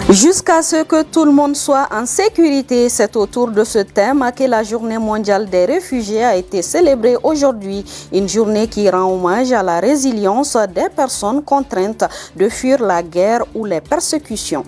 Jusqu'à ce que tout le monde soit en sécurité, c'est autour de ce thème que la Journée mondiale des réfugiés a été célébrée aujourd'hui. Une journée qui rend hommage à la résilience des personnes contraintes de fuir la guerre ou les persécutions.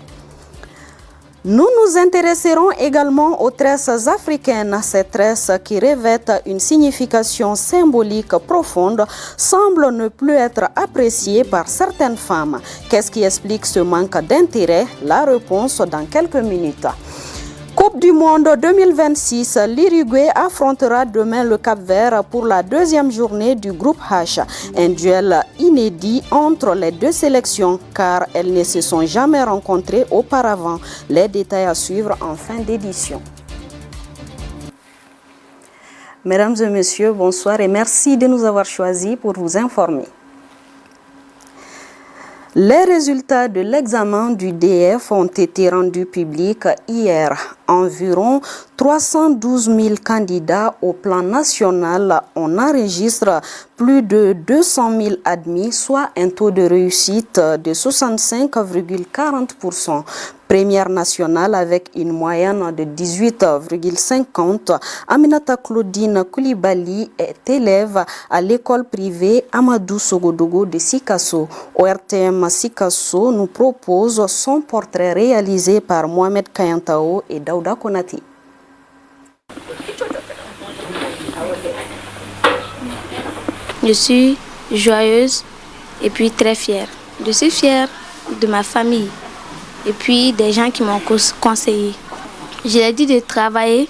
Nous nous intéresserons également aux tresses africaines. Ces tresses qui revêtent une signification symbolique profonde semblent ne plus être appréciées par certaines femmes. Qu'est-ce qui explique ce manque d'intérêt? La réponse dans quelques minutes. Coupe du monde 2026, l'Uruguay affrontera demain le Cap-Vert pour la deuxième journée du groupe H. Un duel inédit entre les deux sélections car elles ne se sont jamais rencontrées auparavant. Les détails à suivre en fin d'édition. Mesdames et messieurs, bonsoir et merci de nous avoir choisis pour vous informer. Les résultats de l'examen du DF ont été rendus publics hier. Environ 312 000 candidats au plan national. On enregistre plus de 200 000 admis, soit un taux de réussite de 65,40%. Première nationale avec une moyenne de 18,50. Aminata Claudine Koulibaly est élève à l'école privée Amadou Sogodogo de Sikasso. ORTM Sikasso nous propose son portrait réalisé par Mohamed Kayantao et Daouda Konati. Je suis joyeuse et puis très fière. Je suis fière de ma famille et puis des gens qui m'ont conseillé. Je leur ai dit de travailler,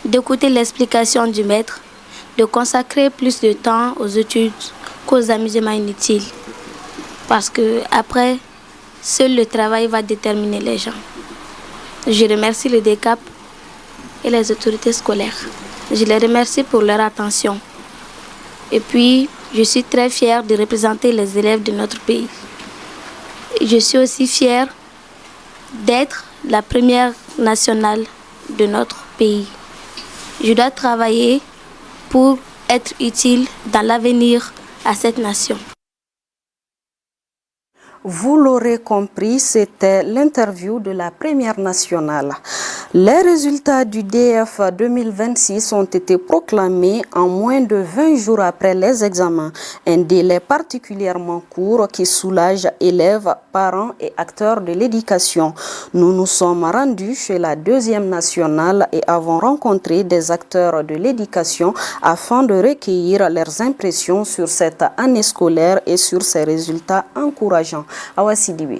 d'écouter l'explication du maître, de consacrer plus de temps aux études qu'aux amusements inutiles. Parce que après, seul le travail va déterminer les gens. Je remercie le DECAP et les autorités scolaires. Je les remercie pour leur attention. Et puis, je suis très fière de représenter les élèves de notre pays. Je suis aussi fière d'être la première nationale de notre pays. Je dois travailler pour être utile dans l'avenir à cette nation. Vous l'aurez compris, c'était l'interview de la première nationale. Les résultats du DF 2026 ont été proclamés en moins de 20 jours après les examens. Un délai particulièrement court qui soulage élèves, parents et acteurs de l'éducation. Nous nous sommes rendus chez la deuxième nationale et avons rencontré des acteurs de l'éducation afin de recueillir leurs impressions sur cette année scolaire et sur ses résultats encourageants. Awa Sidibe.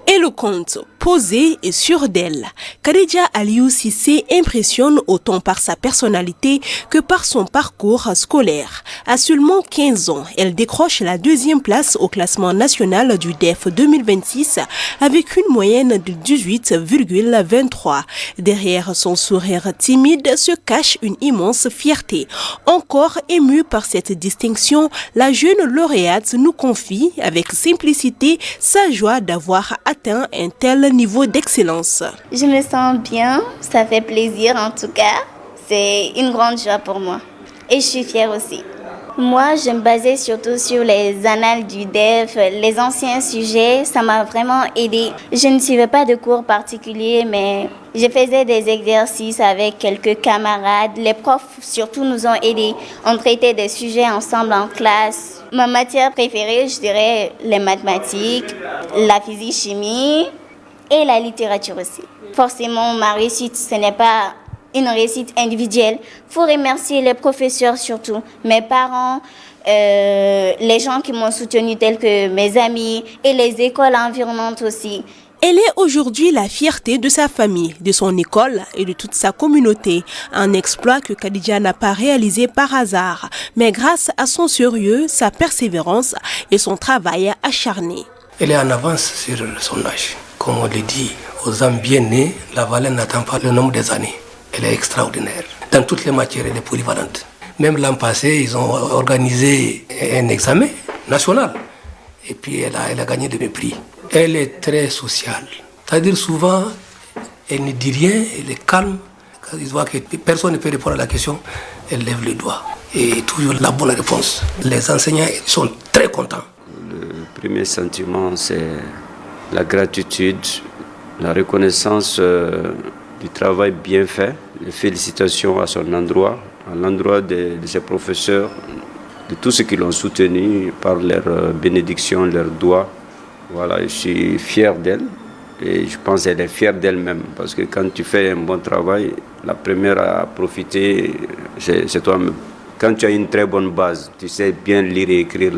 Éloquente, posée et sûre d'elle, Khadija Aliou Cissé impressionne autant par sa personnalité que par son parcours scolaire. À seulement 15 ans, elle décroche la deuxième place au classement national du DEF 2026 avec une moyenne de 18,23. Derrière son sourire timide se cache une immense fierté. Encore émue par cette distinction, la jeune lauréate nous confie avec simplicité sa joie d'avoir atteint un tel niveau d'excellence. Je me sens bien, ça fait plaisir en tout cas. C'est une grande joie pour moi. Et je suis fière aussi. Moi, je me basais surtout sur les annales du DEF, les anciens sujets. Ça m'a vraiment aidé. Je ne suivais pas de cours particuliers, mais je faisais des exercices avec quelques camarades. Les profs surtout nous ont aidés. On traitait des sujets ensemble en classe. Ma matière préférée, je dirais les mathématiques, la physique-chimie et la littérature aussi. Forcément, ma réussite, ce n'est pas une réussite individuelle. Il faut remercier les professeurs surtout, mes parents, les gens qui m'ont soutenu tels que mes amis et les écoles environnantes aussi. Elle est aujourd'hui la fierté de sa famille, de son école et de toute sa communauté. Un exploit que Khadija n'a pas réalisé par hasard, mais grâce à son sérieux, sa persévérance et son travail acharné. Elle est en avance sur son âge. Comme on le dit, aux âmes bien nées, la valeur n'attend pas le nombre des années. Elle est extraordinaire. Dans toutes les matières, elle est polyvalente. Même l'an passé, ils ont organisé un examen national. Et puis, elle a gagné de mes prix. Elle est très sociale. C'est-à-dire, souvent, elle ne dit rien, elle est calme. Quand ils voient que personne ne peut répondre à la question, elle lève le doigt. Et toujours la bonne réponse. Les enseignants sont très contents. Le premier sentiment, c'est la gratitude, la reconnaissance du travail bien fait, les félicitations à son endroit, à l'endroit de ses professeurs, de tous ceux qui l'ont soutenu par leurs bénédictions, leurs doigts. Voilà, je suis fier d'elle et je pense qu'elle est fière d'elle-même parce que quand tu fais un bon travail, la première à profiter, c'est toi-même. Quand tu as une très bonne base, tu sais bien lire et écrire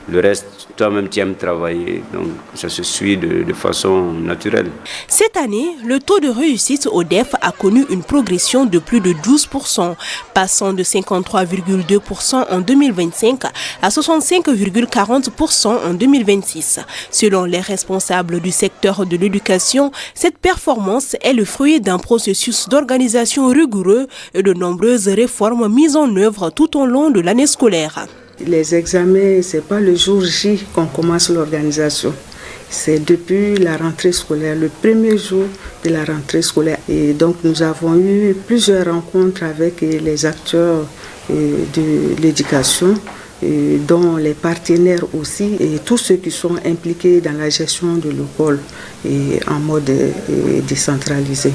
le reste, toi-même tu aimes travailler, donc ça se suit de façon naturelle. Cette année, le taux de réussite au DEF a connu une progression de plus de 12%, passant de 53,2% en 2025 à 65,40% en 2026. Selon les responsables du secteur de l'éducation, cette performance est le fruit d'un processus d'organisation rigoureux et de nombreuses réformes mises en œuvre tout au long de l'année scolaire. Les examens, ce n'est pas le jour J qu'on commence l'organisation. C'est depuis la rentrée scolaire, le premier jour de la rentrée scolaire. Et donc nous avons eu plusieurs rencontres avec les acteurs de l'éducation, dont les partenaires aussi, et tous ceux qui sont impliqués dans la gestion de l'école en mode décentralisé.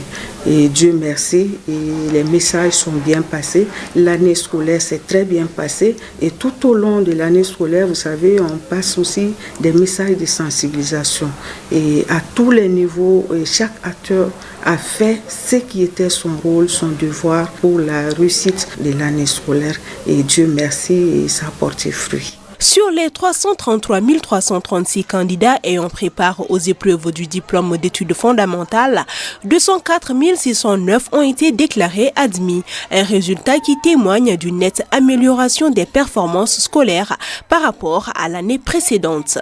Et Dieu merci, et les messages sont bien passés. L'année scolaire s'est très bien passée et tout au long de l'année scolaire, vous savez, on passe aussi des messages de sensibilisation. Et à tous les niveaux, chaque acteur a fait ce qui était son rôle, son devoir pour la réussite de l'année scolaire. Et Dieu merci, et ça a porté fruit. Sur les 333 336 candidats ayant préparé aux épreuves du diplôme d'études fondamentales, 204 609 ont été déclarés admis, un résultat qui témoigne d'une nette amélioration des performances scolaires par rapport à l'année précédente.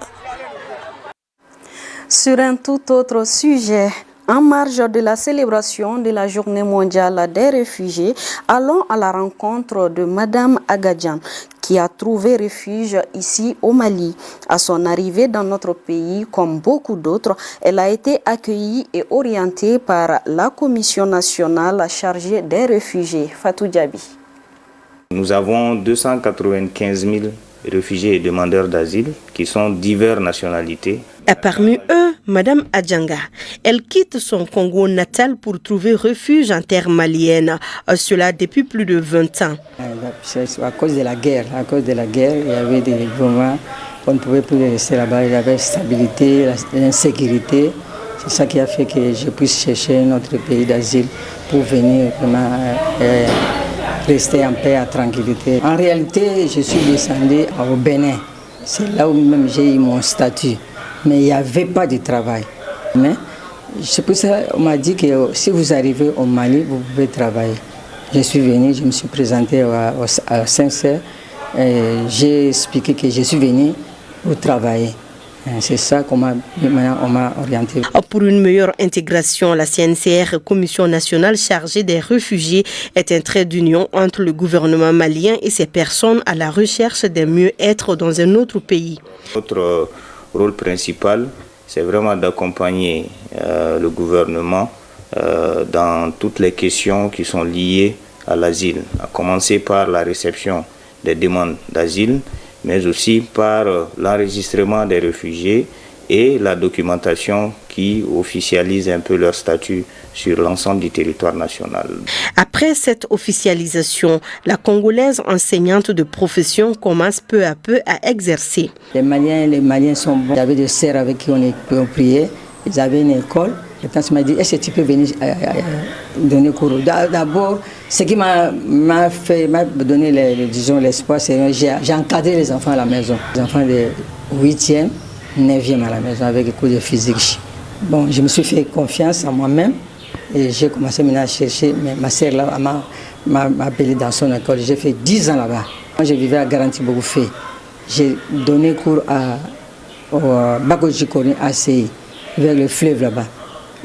Sur un tout autre sujet, en marge de la célébration de la Journée mondiale des réfugiés, allons à la rencontre de Madame Agadjan, qui a trouvé refuge ici au Mali. À son arrivée dans notre pays, comme beaucoup d'autres, elle a été accueillie et orientée par la Commission nationale chargée des réfugiés. Fatou Diaby. Nous avons 295 000 réfugiés et demandeurs d'asile qui sont diverses nationalités. Et parmi eux, Madame Adjanga, elle quitte son Congo natal pour trouver refuge en terre malienne, cela depuis plus de 20 ans. À cause de la guerre, il y avait des moments où on ne pouvait plus rester là-bas, il y avait stabilité, l'insécurité. C'est ça qui a fait que je puisse chercher un autre pays d'asile pour venir vraiment rester en paix, en tranquillité. En réalité, je suis descendu au Bénin. C'est là où même j'ai eu mon statut. Mais il n'y avait pas de travail. Mais c'est pour ça qu'on m'a dit que si vous arrivez au Mali, vous pouvez travailler. Je suis venu, je me suis présenté à Saint-Cyr et j'ai expliqué que je suis venu pour travailler. C'est ça qu'on m'a orienté. Pour une meilleure intégration, la CNCR, Commission nationale chargée des réfugiés, est un trait d'union entre le gouvernement malien et ces personnes à la recherche d'un mieux-être dans un autre pays. Notre rôle principal, c'est vraiment d'accompagner le gouvernement dans toutes les questions qui sont liées à l'asile, à commencer par la réception des demandes d'asile, mais aussi par l'enregistrement des réfugiés et la documentation qui officialise un peu leur statut sur l'ensemble du territoire national. Après cette officialisation, la Congolaise enseignante de profession commence peu à peu à exercer. Les Maliens sont bons. J'avais des sœurs avec qui on priait. Ils avaient une école. Le temps m'a dit, est-ce que tu peux venir donner cours? D'abord, ce qui m'a donné l'espoir, c'est que j'ai encadré les enfants à la maison. Les enfants de 8e, 9e à la maison avec des cours de physique. Bon, je me suis fait confiance en moi-même et j'ai commencé maintenant à chercher. Mais ma sœur là m'a appelé dans son école. J'ai fait 10 ans là-bas. Moi, je vivais à Garanti-Bogoufé. J'ai donné cours au Bagodjikori ACI, vers le fleuve là-bas.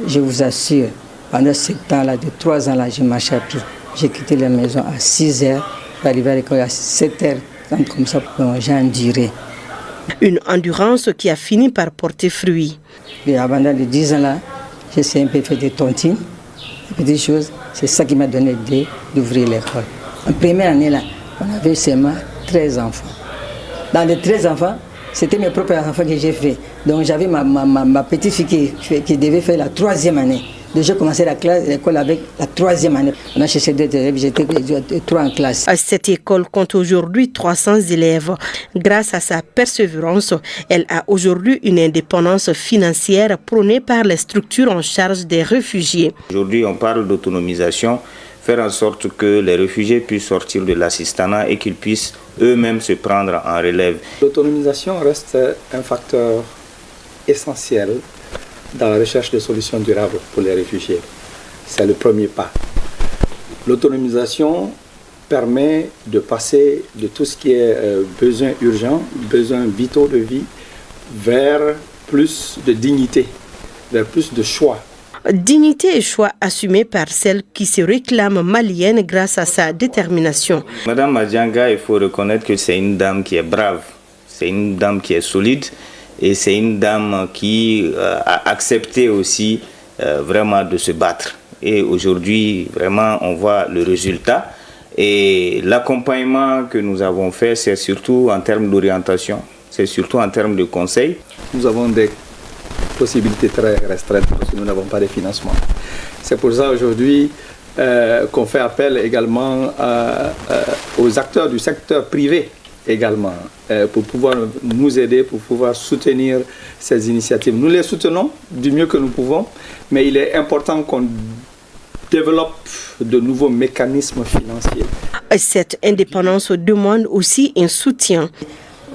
Je vous assure, pendant ce temps-là, de 3 ans là, je marchais à pied. J'ai quitté la maison à 6 h, j'arrivais à l'école à 7 h, comme ça, j'ai enduré. Une endurance qui a fini par porter fruit. Et avant de 10 ans là, j'ai un peu fait des tontines, des petites choses. C'est ça qui m'a donné l'idée d'ouvrir l'école. En première année là, on avait seulement 13 enfants. Dans les 13 enfants, C'était mes propres enfants que j'ai fait. Donc j'avais ma petite fille qui devait faire la 3e année. Donc j'ai commencé l'école avec la 3e année. On a cherché 2 élèves, j'étais 3 en classe. Cette école compte aujourd'hui 300 élèves. Grâce à sa persévérance, elle a aujourd'hui une indépendance financière prônée par les structures en charge des réfugiés. Aujourd'hui, on parle d'autonomisation, faire en sorte que les réfugiés puissent sortir de l'assistanat et qu'ils puissent eux-mêmes se prendre en relève. L'autonomisation reste un facteur essentiel dans la recherche de solutions durables pour les réfugiés. C'est le premier pas. L'autonomisation permet de passer de tout ce qui est besoins urgents, besoins vitaux de vie, vers plus de dignité, vers plus de choix. Dignité et choix assumés par celle qui se réclame malienne grâce à sa détermination. Madame Adjanga, il faut reconnaître que c'est une dame qui est brave, c'est une dame qui est solide et c'est une dame qui a accepté aussi vraiment de se battre. Et aujourd'hui, vraiment, on voit le résultat. Et l'accompagnement que nous avons fait, c'est surtout en termes d'orientation, c'est surtout en termes de conseils. Nous avons des possibilités très restreintes parce que nous n'avons pas de financement. C'est pour ça aujourd'hui qu'on fait appel également aux acteurs du secteur privé également pour pouvoir nous aider, pour pouvoir soutenir ces initiatives. Nous les soutenons du mieux que nous pouvons, mais il est important qu'on développe de nouveaux mécanismes financiers. Cette indépendance demande aussi un soutien.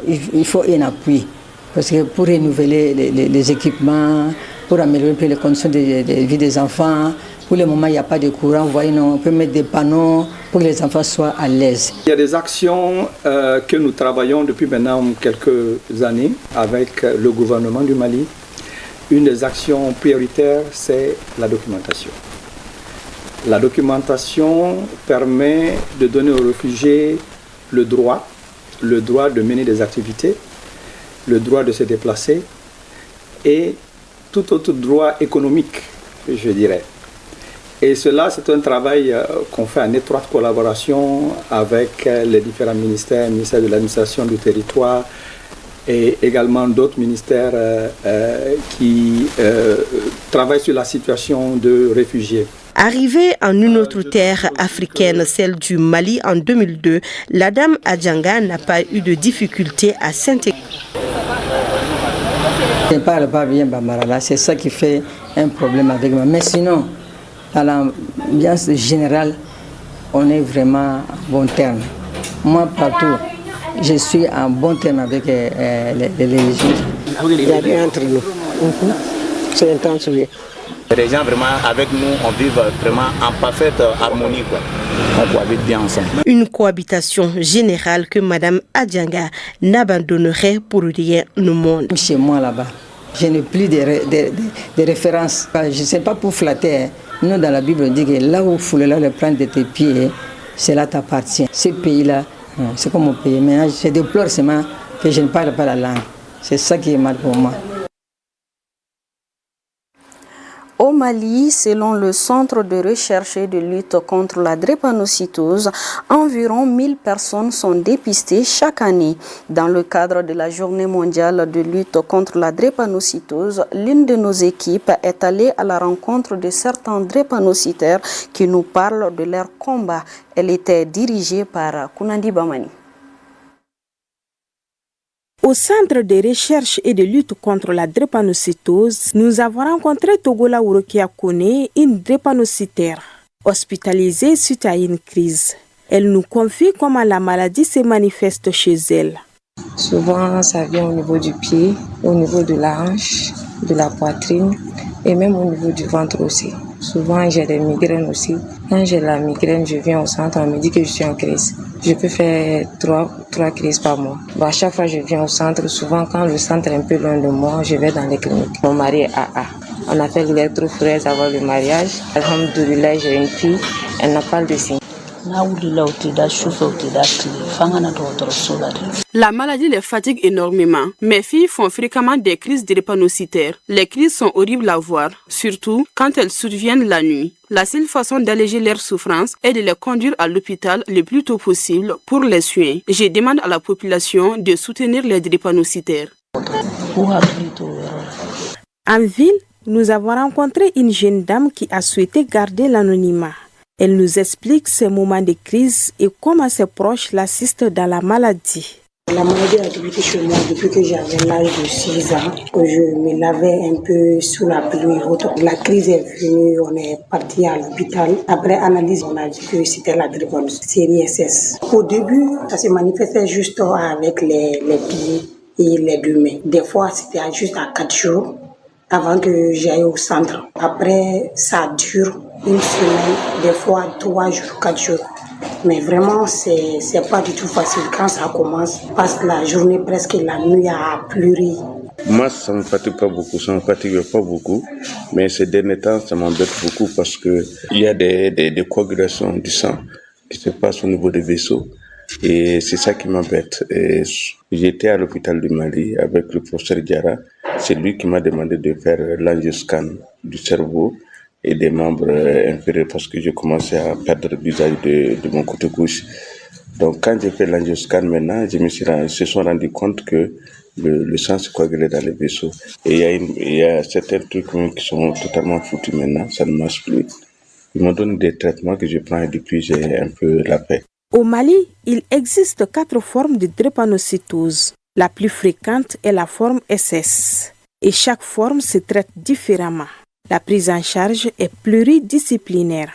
Il faut un appui. Parce que pour renouveler les équipements, pour améliorer les conditions de vie des enfants, pour le moment il n'y a pas de courant, vous voyez, on peut mettre des panneaux pour que les enfants soient à l'aise. Il y a des actions que nous travaillons depuis maintenant quelques années avec le gouvernement du Mali. Une des actions prioritaires, c'est la documentation. La documentation permet de donner aux réfugiés le droit de mener des activités, le droit de se déplacer et tout autre droit économique, je dirais. Et cela, c'est un travail qu'on fait en étroite collaboration avec les différents ministères, le ministère de l'administration du territoire et également d'autres ministères qui travaillent sur la situation de réfugiés. Arrivée en une autre terre africaine, celle du Mali en 2002, la dame Adjanga n'a pas eu de difficulté à s'intégrer. Je ne parle pas bien Bambara, c'est ça qui fait un problème avec moi. Mais sinon, dans l'ambiance générale, on est vraiment en bon terme. Moi, partout, je suis en bon terme avec les religieux. Il y a rien entre nous. C'est intense. Les gens vraiment avec nous, on vit vraiment en parfaite harmonie, quoi. On cohabite bien ensemble. Une cohabitation générale que Madame Adjanga n'abandonnerait pour rien au monde. Chez moi là-bas, je n'ai plus de références. Je ne sais pas pour flatter. Nous dans la Bible on dit que là où il faut le prendre de tes pieds, cela t'appartient. Ce pays-là, c'est comme mon pays. Mais je déplore seulement que je ne parle pas la langue. C'est ça qui est mal pour moi. Au Mali, selon le Centre de recherche et de lutte contre la drépanocytose, environ 1000 personnes sont dépistées chaque année. Dans le cadre de la Journée mondiale de lutte contre la drépanocytose, l'une de nos équipes est allée à la rencontre de certains drépanocytaires qui nous parlent de leur combat. Elle était dirigée par Kounandi Bamani. Au Centre de recherche et de lutte contre la drépanocytose, nous avons rencontré Togola Urokia Kone, une drépanocytaire, hospitalisée suite à une crise. Elle nous confie comment la maladie se manifeste chez elle. Souvent, ça vient au niveau du pied, au niveau de la hanche, de la poitrine et même au niveau du ventre aussi. Souvent, j'ai des migraines aussi. Quand j'ai la migraine, je viens au centre, on me dit que je suis en crise. Je peux faire 3 crises par mois. À chaque fois, je viens au centre. Souvent, quand le centre est un peu loin de moi, je vais dans les cliniques. Mon mari est AA. On a fait l'électrophorèse avant le mariage. Alhamdoulilah, j'ai une fille. Elle n'a pas de signe. La maladie les fatigue énormément. Mes filles font fréquemment des crises drépanocytaires. Les crises sont horribles à voir, surtout quand elles surviennent la nuit. La seule façon d'alléger leur souffrance est de les conduire à l'hôpital le plus tôt possible pour les soins. Je demande à la population de soutenir les drépanocytaires. En ville, nous avons rencontré une jeune dame qui a souhaité garder l'anonymat. Elle nous explique ses moments de crise et comment ses proches l'assistent dans la maladie. La maladie a débuté chez moi depuis que j'avais l'âge de 6 ans, que je me lavais un peu sous la pluie. La crise est venue, on est parti à l'hôpital. Après analyse, on a dit que c'était la drépanocytose série SS. Au début, ça se manifestait juste avec les pieds et les 2 mains. Des fois, c'était juste à 4 jours avant que j'aille au centre. Après, ça dure 1 semaine, des fois 3 jours, 4 jours. Mais vraiment, c'est pas du tout facile quand ça commence. On passe la journée, presque la nuit à pleurer. Moi, ça ne me fatigue pas beaucoup, mais ces derniers temps, ça m'embête beaucoup parce que il y a des coagulations du sang qui se passent au niveau des vaisseaux et c'est ça qui m'embête. J'étais à l'hôpital du Mali avec le professeur Diarra, c'est lui qui m'a demandé de faire l'angioscan du cerveau et des membres inférieurs parce que je commençais à perdre l'usage de mon côté gauche. Donc quand j'ai fait l'angioscan maintenant, je se sont rendu compte que le sang se coagulait dans les vaisseaux. Et il y a certains trucs qui sont totalement foutus maintenant, ça ne marche plus. Ils m'ont donné des traitements que je prends et depuis j'ai un peu la paix. Au Mali, il existe 4 formes de drépanocytose. La plus fréquente est la forme SS. Et chaque forme se traite différemment. La prise en charge est pluridisciplinaire.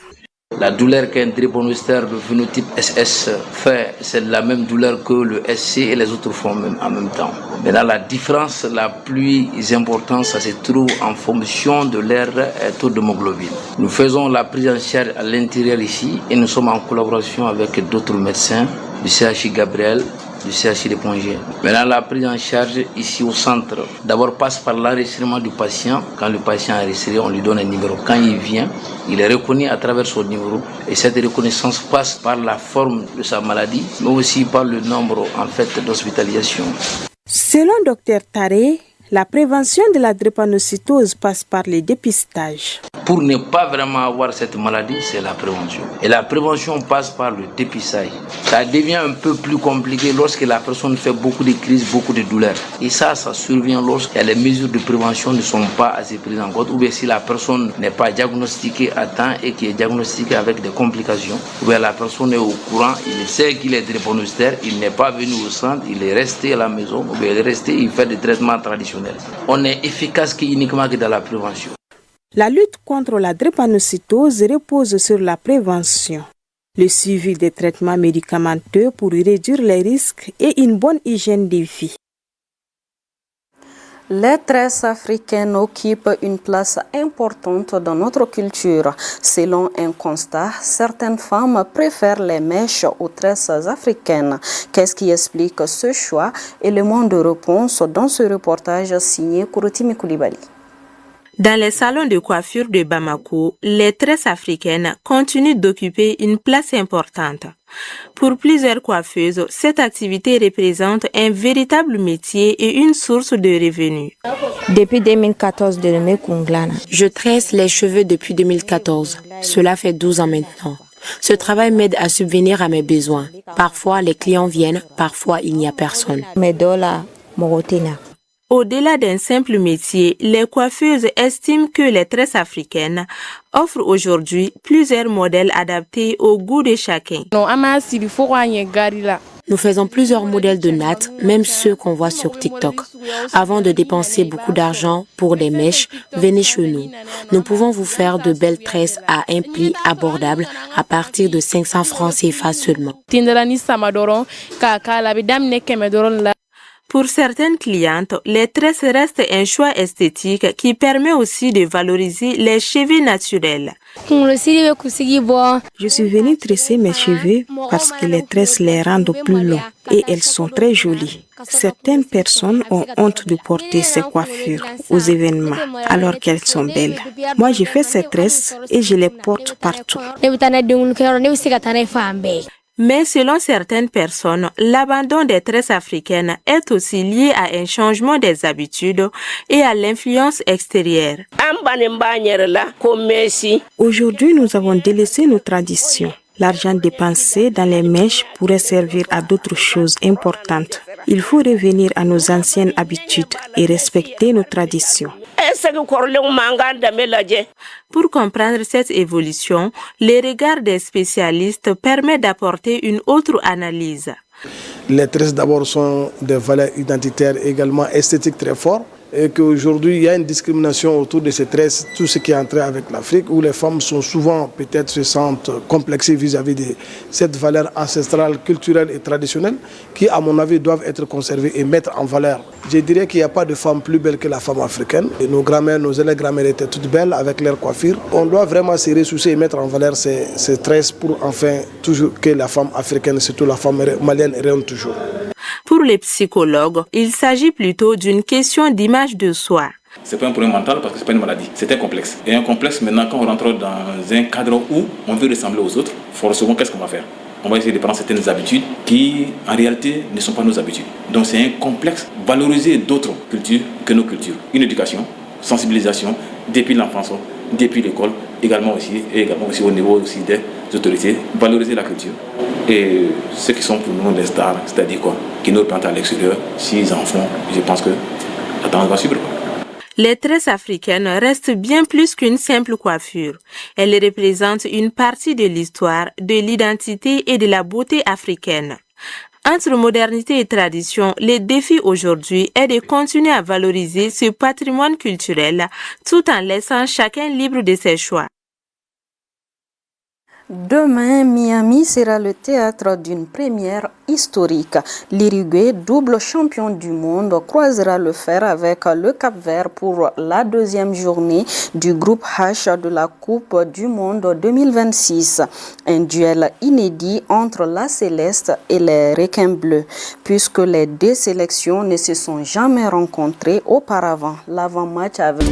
La douleur qu'un drépanocytaire de phénotype SS fait, c'est la même douleur que le SC et les autres formes en même temps. Maintenant, la différence la plus importante, ça se trouve en fonction de leur taux d'hémoglobine. Nous faisons la prise en charge à l'intérieur ici et nous sommes en collaboration avec d'autres médecins du CHI Gabriel, du CHI de Pongé. Maintenant, la prise en charge ici au centre, d'abord passe par l'enregistrement du patient. Quand le patient est enregistré, on lui donne un numéro. Quand il vient, il est reconnu à travers son numéro. Et cette reconnaissance passe par la forme de sa maladie, mais aussi par le nombre d'hospitalisations. Selon Dr Taré, la prévention de la drépanocytose passe par le dépistage. Pour ne pas vraiment avoir cette maladie, c'est la prévention. Et la prévention passe par le dépistage. Ça devient un peu plus compliqué lorsque la personne fait beaucoup de crises, beaucoup de douleurs. Et ça survient lorsque les mesures de prévention ne sont pas assez prises en compte, ou bien si la personne n'est pas diagnostiquée à temps et qui est diagnostiquée avec des complications, ou bien la personne est au courant, il sait qu'il est drépanocytaire, il n'est pas venu au centre, il est resté à la maison, ou bien il est resté, il fait des traitements traditionnels. On est efficace uniquement que dans la prévention. La lutte contre la drépanocytose repose sur la prévention, le suivi des traitements médicamenteux pour réduire les risques et une bonne hygiène de vie. Les tresses africaines occupent une place importante dans notre culture. Selon un constat, certaines femmes préfèrent les mèches aux tresses africaines. Qu'est-ce qui explique ce choix? Élément de réponse dans ce reportage signé Kurotimi Koulibaly. Dans les salons de coiffure de Bamako, les tresses africaines continuent d'occuper une place importante. Pour plusieurs coiffeuses, cette activité représente un véritable métier et une source de revenus. Depuis 2014, je tresse les cheveux depuis 2014. Cela fait 12 ans maintenant. Ce travail m'aide à subvenir à mes besoins. Parfois, les clients viennent, parfois, il n'y a personne. Au-delà d'un simple métier, les coiffeuses estiment que les tresses africaines offrent aujourd'hui plusieurs modèles adaptés au goût de chacun. Nous faisons plusieurs modèles de nattes, même ceux qu'on voit sur TikTok. Avant de dépenser beaucoup d'argent pour des mèches, venez chez nous. Nous pouvons vous faire de belles tresses à un prix abordable à partir de 500 francs CFA seulement. Pour certaines clientes, les tresses restent un choix esthétique qui permet aussi de valoriser les cheveux naturels. Je suis venue tresser mes cheveux parce que les tresses les rendent plus longs et elles sont très jolies. Certaines personnes ont honte de porter ces coiffures aux événements alors qu'elles sont belles. Moi, j'ai fait ces tresses et je les porte partout. Mais selon certaines personnes, l'abandon des tresses africaines est aussi lié à un changement des habitudes et à l'influence extérieure. Aujourd'hui, nous avons délaissé nos traditions. L'argent dépensé dans les mèches pourrait servir à d'autres choses importantes. Il faut revenir à nos anciennes habitudes et respecter nos traditions. Pour comprendre cette évolution, les regards des spécialistes permettent d'apporter une autre analyse. Les tresses d'abord sont des valeurs identitaires également esthétiques très fortes. Et qu'aujourd'hui, il y a une discrimination autour de ces tresses, tout ce qui est entré avec l'Afrique, où les femmes sont souvent, peut-être, se sentent complexées vis-à-vis de cette valeur ancestrale, culturelle et traditionnelle, qui, à mon avis, doivent être conservées et mettre en valeur. Je dirais qu'il n'y a pas de femme plus belle que la femme africaine. Et nos grands-mères, nos élèves-grands-mères étaient toutes belles avec leur coiffure. On doit vraiment se ressoucier et mettre en valeur ces tresses pour enfin toujours que la femme africaine, surtout la femme malienne, rayonne toujours. Pour les psychologues, il s'agit plutôt d'une question d'image de soi. Ce n'est pas un problème mental parce que ce n'est pas une maladie, c'est un complexe. Et un complexe, maintenant, quand on rentre dans un cadre où on veut ressembler aux autres, forcément, qu'est-ce qu'on va faire? On va essayer de prendre certaines habitudes qui, en réalité, ne sont pas nos habitudes. Donc c'est un complexe, valoriser d'autres cultures que nos cultures. Une éducation, sensibilisation, depuis l'enfance, depuis l'école, également aussi au niveau aussi des autorités, valoriser la culture. Et ceux qui sont pour nous des stars, c'est-à-dire quoi, qui nous représentent à l'extérieur, s'ils en font, je pense que la tendance va suivre. Les tresses africaines restent bien plus qu'une simple coiffure. Elles représentent une partie de l'histoire, de l'identité et de la beauté africaine. Entre modernité et tradition, le défi aujourd'hui est de continuer à valoriser ce patrimoine culturel tout en laissant chacun libre de ses choix. Demain, Miami sera le théâtre d'une première historique. L'Uruguay, double champion du monde, croisera le fer avec le Cap-Vert pour la deuxième journée du groupe H de la Coupe du Monde 2026. Un duel inédit entre la Céleste et les Requins Bleus, puisque les deux sélections ne se sont jamais rencontrées auparavant. L'avant-match avec...